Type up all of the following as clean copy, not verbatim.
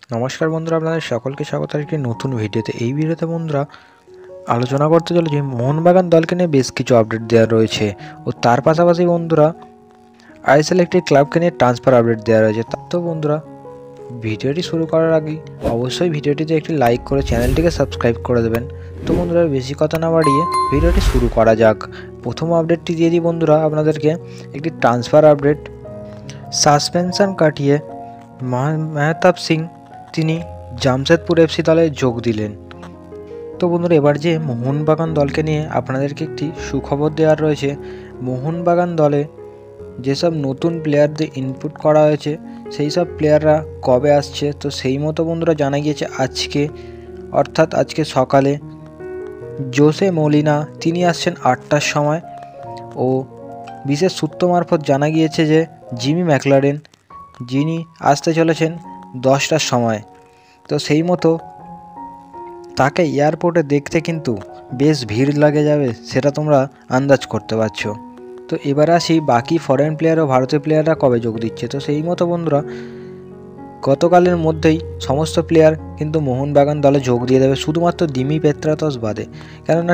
নমস্কার বন্ধুরা, আপনাদের সকলকে স্বাগত একটি নতুন ভিডিওতে। এই ভিডিওতে বন্ধুরা আলোচনা করতে চলেছি মোহনবাগান দলকে নিয়ে বেশ কিছু আপডেট দেওয়া রয়েছে ও তার পাশাপাশি বন্ধুরা আইএসএল একটি ক্লাবকে নিয়ে ট্রান্সফার আপডেট দেওয়া রয়েছে। তো বন্ধুরা ভিডিওটি শুরু করার আগে অবশ্যই ভিডিওটিতে একটি লাইক করে চ্যানেলটিকে সাবস্ক্রাইব করে দেবেন। তো বন্ধুরা বেশি কথা না বাড়িয়ে ভিডিওটি শুরু করা যাক। প্রথম আপডেটটি দিয়ে দিই বন্ধুরা আপনাদেরকে, একটি ট্রান্সফার আপডেট। সাসপেনশন কাটিয়ে মেহতাব সিং তিনি জামশেদপুর এফসি দলে যোগ দিলেন। তো বন্ধুরা এবার যে মোহনবাগান দলকে নিয়ে আপনাদেরকে একটি সুখবর দেওয়ার রয়েছে। মোহনবাগান দলে যেসব নতুন প্লেয়ারদের ইনপুট করা হয়েছে সেই সব প্লেয়াররা কবে আসছে, তো সেই মতো বন্ধুরা জানা গিয়েছে আজকে, অর্থাৎ আজকে সকালে জোসে মলিনা তিনি আসছেন 8টার সময় ও বিশেষ সূত্র মারফত জানা গিয়েছে যে জিমি ম্যাকলারেন যিনি আসতে চলেছেন 10টার সময়। তো সেই মতো তাকে এয়ারপোর্টে দেখতে কিন্তু বেশ ভিড় লাগে যাবে, সেটা তোমরা আন্দাজ করতে পারছো। তো এবার আসি বাকি ফরেন প্লেয়ার ও ভারতীয় প্লেয়াররা কবে যোগ দিচ্ছে। তো সেই মতো বন্ধুরা গতকালের মধ্যেই সমস্ত প্লেয়ার কিন্তু মোহনবাগান দলে যোগ দিয়ে দেবে, শুধুমাত্র ডিমি পেত্রাতস বাদে। কেননা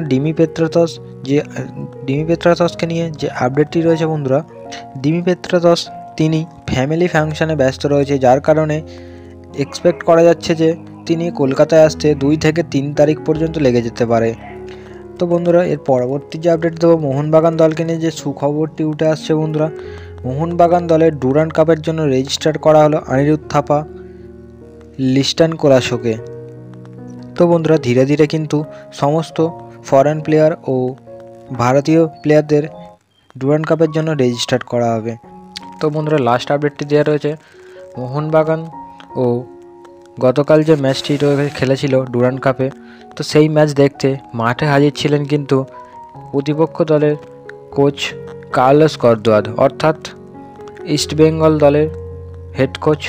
ডিমি পেত্রাতসকে নিয়ে যে আপডেটটি রয়েছে বন্ধুরা, ডিমি পেত্রাতস তিনি ফ্যামিলি ফাংশনে ব্যস্ত রয়েছে, যার কারণে এক্সপেক্ট করা যাচ্ছে যে তিনি কলকাতায় আসতে 2 থেকে 3 তারিখ পর্যন্ত লেগে যেতে পারে। তো বন্ধুরা এর পরবর্তী যে আপডেট দেবো, মোহনবাগান দলকে নিয়ে যে সুখবরটি উঠে আসছে বন্ধুরা, মোহনবাগান দলের ডুরান্ড কাপের জন্য রেজিস্টার করা হলো অনিরুদ্ধ থাপা, লিস্টন কোলাসোকে। তো বন্ধুরা ধীরে ধীরে কিন্তু সমস্ত ফরেন প্লেয়ার ও ভারতীয় প্লেয়ারদের ডুরান্ড কাপের জন্য রেজিস্টার করা হবে। তো বন্ধুরা লাস্ট আপডেটটি দেওয়া রয়েছে মোহনবাগান ও গতকাল যে ম্যাচটি খেলেছিল ডুরান্ড কাপে, তো সেই ম্যাচ দেখতে মাঠে হাজির ছিলেন কিন্তু প্রতিপক্ষ দলের কোচ কার্লোস কর্দোয়াদ, অর্থাৎ ইস্টবেঙ্গল দলের হেড কোচ।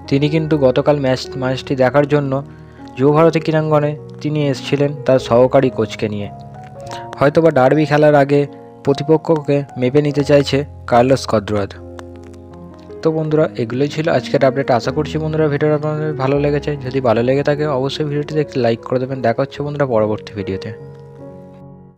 তিনি কিন্তু গতকাল ম্যাচটি দেখার জন্য যুবভারতী ক্রীড়াঙ্গনে তিনি এসেছিলেন তার সহকারী কোচকে নিয়ে। হয়তোবা ডার্বি খেলার আগে প্রতিপক্ষকে মেপে নিতে চাইছে কার্লোস কর্দোয়াদ। তো বন্ধুরা এগুলোই ছিল আজকের আপডেট। আশা করছি বন্ধুরা ভিডিওটা আপনাদের ভালো লেগেছে। যদি ভালো লেগে থাকে অবশ্যই ভিডিওটিতে একটি লাইক করে দেবেন। দেখা হচ্ছে বন্ধুরা পরবর্তী ভিডিওতে।